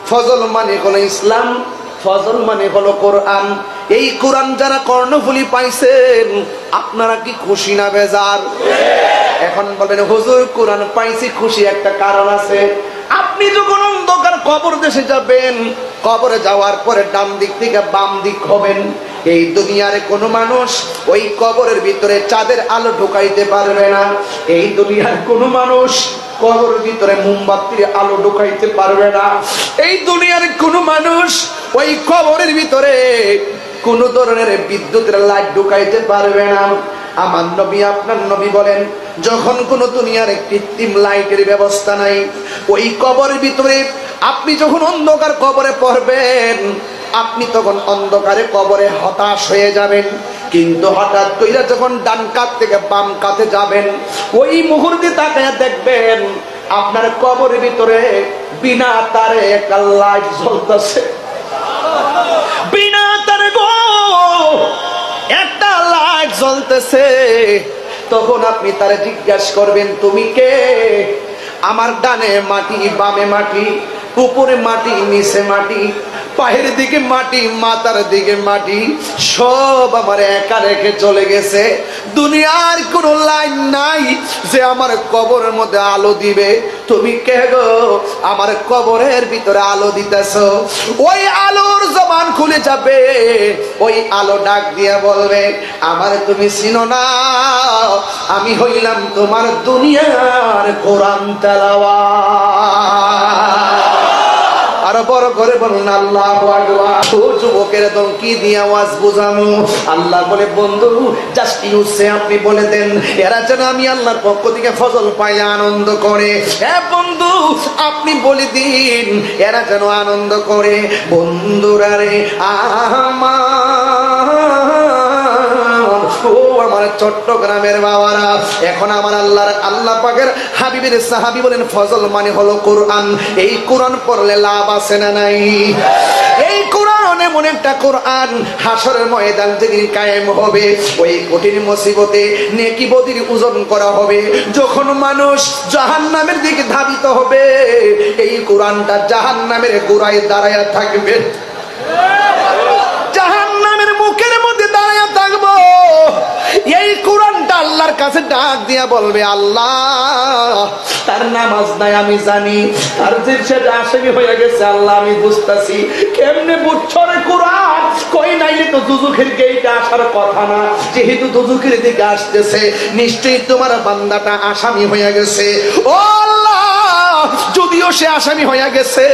ফজল মানে হলো ইসলাম, ফজল মানে হলো কোরআন। এই কোরআন যারা কর্ণফুলি পাইছেন আপনারা কি খুশি না বেজার? এখন বলবেন হুজুর কোরআন পাইছি খুশি, একটা কারণ আছে। আপনি যখন অন্ধকার কবর দেশে যাবেন, কবরে যাওয়ার পরে ডান দিক থেকে বাম দিক হবেন, এই দুনিয়ার কোনো মানুষ ওই কবরের ভিতরে চাঁদের আলো ঢুকাইতে পারবে না। এই দুনিয়ার কোনো মানুষ কবরের ভিতরে মোমবাতির আলো ঢুকাইতে পারবে না। এই দুনিয়ার কোনো মানুষ ওই কবরের ভিতরে কোন ধরনের বিদ্যুতের লাইট ঢুকাইতে পারবে না। আমার নবী আপনার নবী বলেন, যখন কোন দুনিয়ার কৃত্রিম লাইটের ব্যবস্থা নাই, ওই কবরের ভিতরে আপনি যখন অন্ধকার কবরে পড়বেন, আপনি তখন অন্ধকারে কবরে হতাশ হয়ে যাবেন। কিন্তু হঠাৎ কইরা যখন ডান কাত থেকে বাম কাতে যাবেন, ওই মুহূর্তে তাকায়া দেখবেন আপনার কবরের ভিতরে বিনা তারে একটা লাইট জ্বলতেছে। বিনা তারে গো একটা লাইট জ্বলতেছে। তখন আপনি তারে জিজ্ঞাসা করবেন, তুমি কে? আমার ডানে মাটি, বামে মাটি, উপরে মাটি, নিচে মাটি, পায়ের দিকে মাটি, মাথার দিকে মাটি, সব আমার একা রেখে চলে গেছে। দুনিয়ার কোনো লাইন নাই যে আমার কবরের মধ্যে আলো দিবে। তুমি কে গো? আমার কবরের ভিতরে আলো দিতেছো। ওই আলোর জবান খুলে যাবে, ওই আলো ডাক দিয়ে বলবে, আমার তুমি চিনো না, আমি হইলাম তোমার দুনিয়ার কোরআন তেলাওয়াত। আর বড় করে বলুন আল্লাহু আকবার। ও যুবকের দল কি দিয়ে আওয়াজ বুঝামু? আল্লাহ বলে, বন্ধু জাস্ট ইউজে আপনি বলে দেন, এরা যেন আমি আল্লাহর পক্ষ থেকে ফজল পাইলে আনন্দ করে। হ্যাঁ বন্ধু আপনি বলে দিন, এরা যেন আনন্দ করে। বন্ধুরা রে আমার চট্টগ্রামের বাবারা, এখন আমার আল্লাহ পাকের হাবিবের সাহাবী বলেন, ফজল মানে হলো কোরআন। এই কোরআন পড়লে লাভ আছে না নাই? এই কোরআন এমন একটা কোরআন, হাসরের ময়দান যেদিন কায়েম হবে, ওই কঠিন মুসিবতে নেকি বদির ওজন করা হবে। যখন মানুষ জাহান্নামের দিকে ধাবিত হবে, এই কোরআনটা জাহান্নামের গোড়ায় দাঁড়ায়া থাকবে, জাহান্নামের মুখের মধ্যে দাঁড়ায়া থাকবো। এই কোরআনটা আল্লাহর কাছে ডাক দিয়া বলবে, আল্লাহ তার নামাজ নাই আমি জানি, তার জিরশাদে আশিকি হয়ে গেছে, আল্লাহ আমি বুঝতাছি। কেমনে বুঝছো রে কোরআন? কই নাইলে তো দুজুখের গেইটে আসার কথা না, যেহেতু দুজুখের দিকে আসতেছে নিশ্চয়ই তোমার বান্দাটা আসামি হয়ে গেছে। ও আল্লাহ, যদিও সে আসামি হয়ে গেছে,